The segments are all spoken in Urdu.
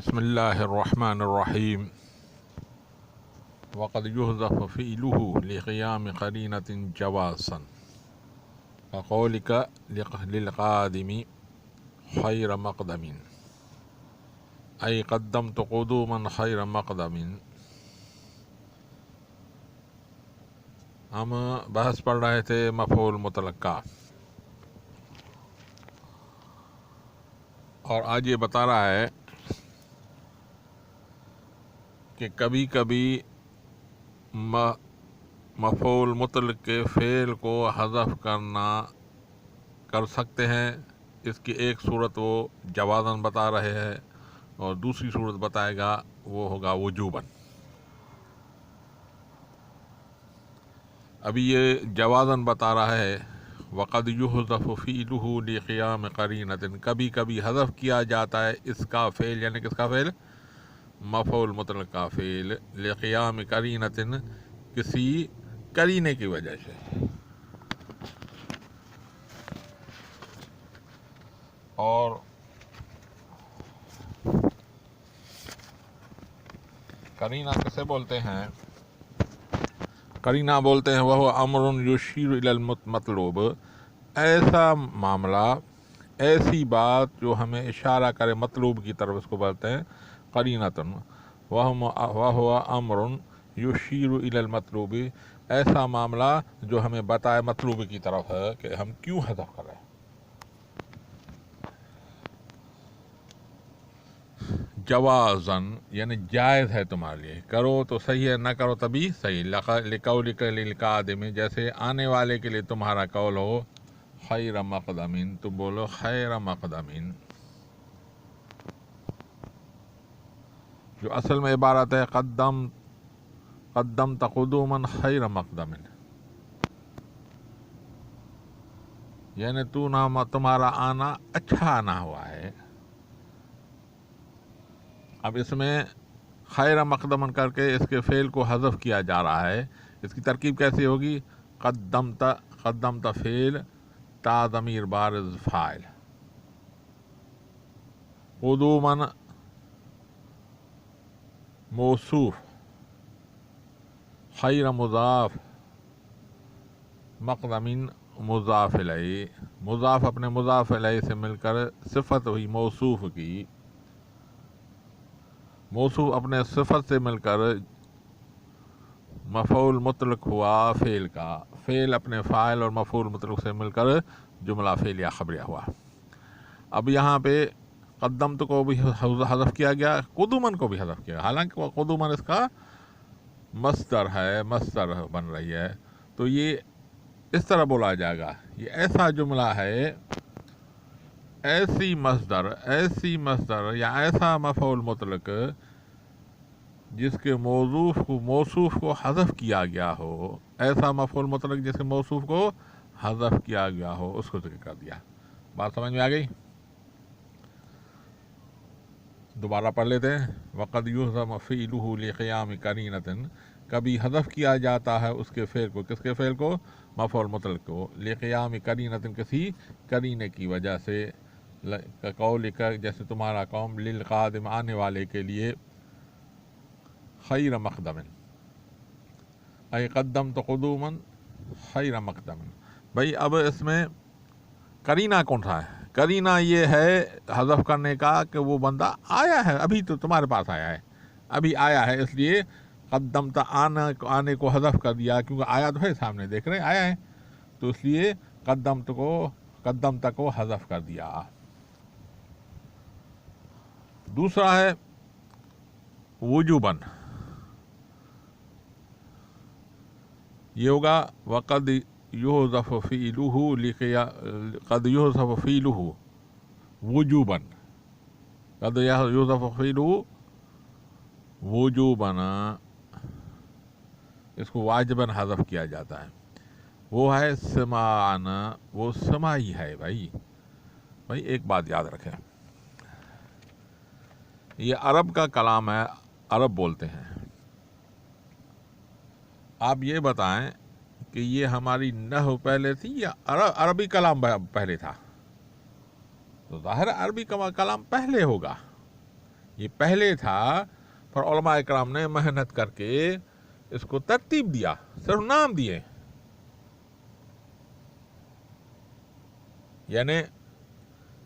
بسم اللہ الرحمن الرحیم وقد یحذف فعلہ لقیام قرینۃ جوازا کقولک للقادم خیر مقدم ای قدمت قدوما خیر مقدم۔ ہم بحث پڑھ رہے تھے مفعول مطلق کا، اور آج یہ بتا رہا ہے کہ کبھی کبھی مفعول مطلق کے فعل کو حذف کر سکتے ہیں۔ اس کی ایک صورت وہ جوازاً بتا رہے ہیں، اور دوسری صورت بتائے گا وہ ہوگا وجوباً۔ ابھی یہ جوازاً بتا رہا ہے وقد یحذف فعلہ لقیام قرینۃ، کبھی کبھی حذف کیا جاتا ہے اس کا فعل، یعنی کس کا فعل؟ مفعول مطلق کا فعل، لقیام قرینۃ، کسی قرینے کی وجہ سے۔ اور قرینہ کسے بولتے ہیں؟ قرینہ بولتے ہیں وہ امر یشیر الی المطلوب، ایسا معاملہ، ایسی بات جو ہمیں اشارہ کرے مطلوب کی طرف، اس کو بولتے ہیں قرینۃن۔ وہو امر یشیر الی المطلوب، ایسا معاملہ جو ہمیں بتائے مطلوب کی طرف ہے کہ ہم کیوں حذف کر رہے ہیں۔ جوازاً یعنی جائز ہے تمہارے لیے، کرو تو صحیح ہے، نہ کرو تبھی صحیح۔ لقولک للقادم، جیسے آنے والے کے لیے تمہارا قول ہو خیر مقدم، تم بولو خیر مقدم، جو اصل میں عبارت ہے قدمت قدوما خیر مقدم، یعنی تمہارا آنا اچھا آنا ہوا ہے۔ اب اس میں خیر مقدمن کر کے اس کے فعل کو حذف کیا جا رہا ہے۔ اس کی ترکیب کیسی ہوگی؟ قدمت فعل، تا ضمیر بارز فاعل، قدوما موصوف، خیر مضاف، مقدم مضاف الیہ، مضاف اپنے مضاف الیہ سے مل کر صفت ہوئی موصوف کی، موصوف اپنے صفت سے مل کر مفعول مطلق ہوا فعل کا، فعل اپنے فاعل اور مفعول مطلق سے مل کر جملہ فعلیہ خبریہ ہوا۔ اب یہاں پہ قدمت کو بھی حذف کیا گیا، قدومن کو بھی حذف کیا، حالانکہ قدومن اس کا مصدر ہے، مصدر بن رہی ہے، تو یہ اس طرح بولا جائے گا، یہ ایسا جملہ ہے، ایسی مصدر یا ایسا مفعول مطلق جس کے موصوف کو حذف کیا گیا ہو، ایسا مفعول مطلق جس کے موصوف کو حذف کیا گیا ہو، اس کو ذکر کر دیا۔ بات سمجھ میں آ گئی؟ دوبارہ پڑھ لیتے ہیں۔ وقد یحذف فعلہ لقیام قرینۃ، کبھی حذف کیا جاتا ہے اس کے فعل کو، کس کے فعل کو؟ مفعول مطلق کو، لقیام قرینۃ، کسی قرینے کی وجہ سے، قولک جیسے تمہارا قوم، للقادم آنے والے کے لیے، خیر مقدم، ای قدمت قدوما خیر مقدم۔ بھائی اب اس میں قرینہ کون سا ہے؟ قرینہ یہ ہے حذف کرنے کا کہ وہ بندہ آیا ہے، ابھی تو تمہارے پاس آیا ہے، ابھی آیا ہے، اس لیے قدمت آنے کو حذف کر دیا، کیونکہ آیا تو ہے سامنے، دیکھ رہے آیا ہے، تو اس لیے قدمت کو حذف کر دیا۔ دوسرا ہے وجوباً، یہ ہوگا وقد یحذف فعلہ وجوباً، قد یحذف فعلہ وجوباً، اس کو واجباً حذف کیا جاتا ہے۔ وہ ہے سماعاً، وہ سماعی ہے۔ بھائی ایک بات یاد رکھیں، یہ عرب کا کلام ہے، عرب بولتے ہیں۔ آپ یہ بتائیں کہ یہ ہماری نحو پہلے تھی یا عربی کلام پہلے تھا؟ تو ظاہر عربی کلام پہلے ہوگا، یہ پہلے تھا، پر علماء اکرام نے محنت کر کے اس کو ترتیب دیا، صرف نام دیے. یعنی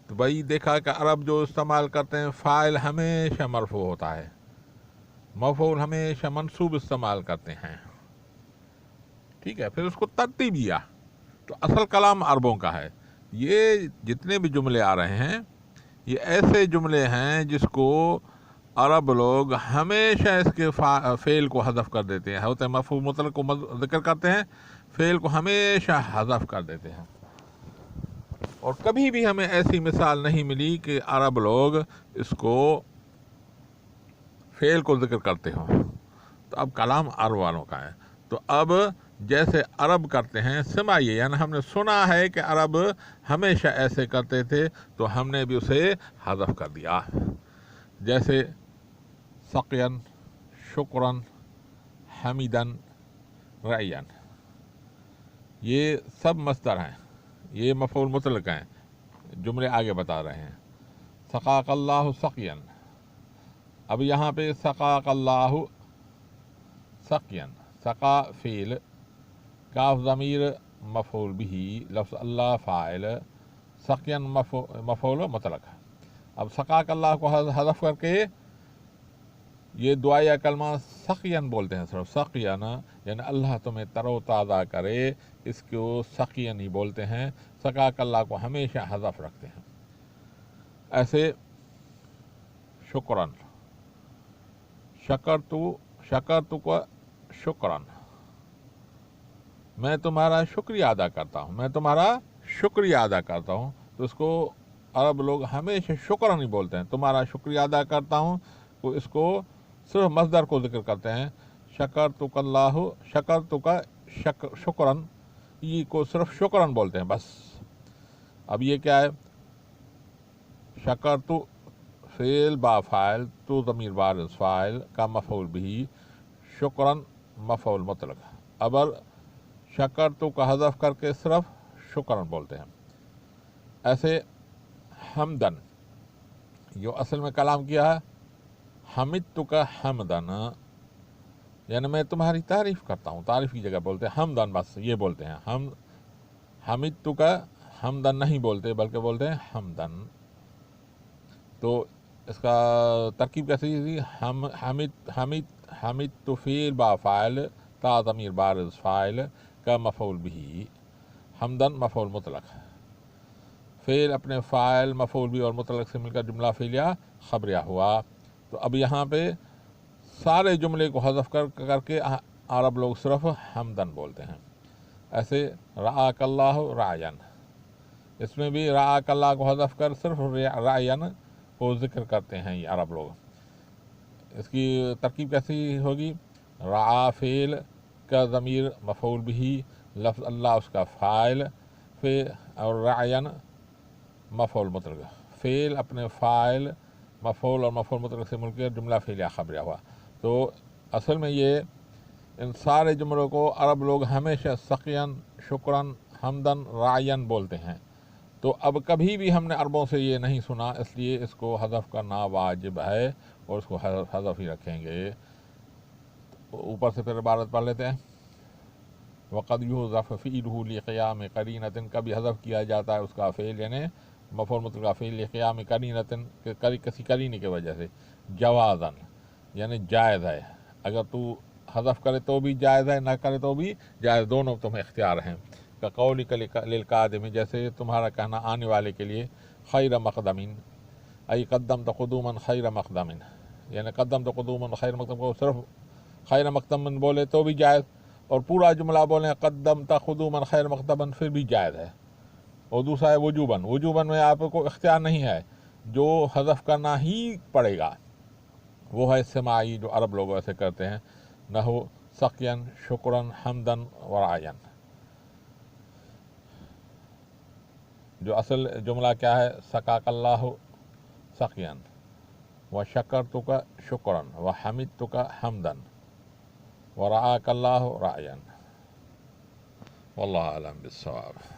تو بھائی دیکھا کہ عرب جو استعمال کرتے ہیں فاعل ہمیشہ مرفوع ہوتا ہے، مفعول ہمیشہ منصوب استعمال کرتے ہیں. ٹھیک ہے، پھر اس کو ترتیب دیا. تو اصل کلام عربوں کا ہے. یہ جتنے بھی جملے آ رہے ہیں یہ ایسے جملے ہیں جس کو عرب لوگ ہمیشہ اس کے فعل کو حذف کر دیتے ہیں. ہوتے مفعول مطلق کو ذکر کرتے ہیں، فعل کو ہمیشہ حذف کر دیتے ہیں. اور کبھی بھی ہمیں ایسی مثال نہیں ملی کہ عرب لوگ اس کو فعل کو ذکر کرتے ہوں. تو اب کلام عرب والوں کا ہے. تو اب جیسے عرب کرتے ہیں سمائیے، یعنی ہم نے سنا ہے کہ عرب ہمیشہ ایسے کرتے تھے تو ہم نے بھی اسے حذف کر دیا. جیسے سقین، شکرن، حمیدن، رعین، یہ سب مصدر ہیں، یہ مفعول مطلق ہیں. جملے آگے بتا رہے ہیں. سقاق اللہ سقین، اب یہاں پہ سقاق اللہ سقین، سقا فعل، کاف ضمیر مفعول بھی، لفظ اللہ فاعل، سقین مفعول مطلق. اب سقاق اللہ کو حذف کر کے یہ دعائیہ کلمہ سقین بولتے ہیں، صرف سقین، یعنی اللہ تمہیں تر و تازہ کرے، اس کو سقین ہی بولتے ہیں. سقاق اللہ کو ہمیشہ حذف رکھتے ہیں. ایسے شکرن، شکرتو کو شکرن، میں تمہارا شکریہ ادا کرتا ہوں، میں تمہارا شکریہ ادا کرتا ہوں. تو اس کو عرب لوگ ہمیشہ شکرن ہی بولتے ہیں. تمہارا شکریہ ادا کرتا ہوں، تو اس کو صرف مصدر کو ذکر کرتے ہیں. شکرتک اللہ، شکرتک شکرن، یہ کو صرف شکرن بولتے ہیں بس. اب یہ کیا ہے؟ شکرتو فعل با فاعل، تو ضمیر بارز فاعل کا مفعول بھی، شکرن مفعول مطلق. اب شکرتو کا حذف کر کے صرف شکرن بولتے ہیں. ایسے حمدن، جو اصل میں کلام کیا ہے حمدتک حمدن، یعنی میں تمہاری تعریف کرتا ہوں. تعریف کی جگہ بولتے ہیں حمدن، بس یہ بولتے ہیں. حمدتک حمدن نہیں بولتے بلکہ بولتے ہیں حمدن. تو اس کا ترکیب کیسی تھی؟ حمد تو فعل با فاعل، تا ضمیر بارز فاعل کا مفعول بھی، حمدن مفعول مطلق. فعل اپنے فاعل، مفعول بھی اور مطلق سے مل کر جملہ فعلیہ خبریہ ہوا. تو اب یہاں پہ سارے جملے کو حذف کر کے عرب لوگ صرف حمدن بولتے ہیں. ایسے رعاک اللہ رعین، اس میں بھی رعاک اللہ کو حذف کر صرف رعین کو ذکر کرتے ہیں یہ عرب لوگ. اس کی ترکیب کیسی ہوگی؟ رعا فعل کا ضمیر مفعول بھی، لفظ اللہ اس کا فاعل، اور رعین مفعول مطلق. فعل اپنے فاعل، مفعول اور مفعول مطلق سے مل کر جملہ فعلیہ خبریہ ہوا. تو اصل میں یہ ان سارے جملوں کو عرب لوگ ہمیشہ سقین، شکرن، حمدن، رعین بولتے ہیں. تو اب کبھی بھی ہم نے عربوں سے یہ نہیں سنا، اس لیے اس کو حذف کرنا واجب ہے اور اس کو حذف ہی رکھیں گے. اوپر سے پھر عبارت پڑھ لیتے ہیں. وقد یحذف فعلہ لقیام قرینۃ، کبھی حذف کیا جاتا ہے اس کا فعل، یعنی مفعول مطلق کا فعل، لقیام قرینۃ، کسی قرینے کی وجہ سے. جوازن یعنی جائز ہے، اگر تو حذف کرے تو بھی جائز ہے، نہ کرے تو بھی جائز، دونوں تمہیں اختیار ہیں. قولک للقادم، جیسے تمہارا کہنا آنے والے کے لیے، خیر مقدمین، ای قدمت قدوما خیر مقدمن، یعنی قدمت قدوما خیر مقدم کو صرف خیر مقدمن بولے تو بھی جائز، اور پورا جملہ بولیں قدمت قدوما خیر مقدمن پھر بھی جائز ہے. اور دوسرا ہے وجوباً، وجوباً میں آپ کو اختیار نہیں ہے، جو حذف کرنا ہی پڑے گا وہ ہے سماعی، جو عرب لوگ ایسے کرتے ہیں. نحو سقین، شکرن، حمدن ورعین. جو اصل جملہ کیا ہے؟ سقاک اللہ سقین، وشکرتک شکرن، وحمدتک حمدن، ورعاک اللہ رعین. واللہ اعلم بالصواب.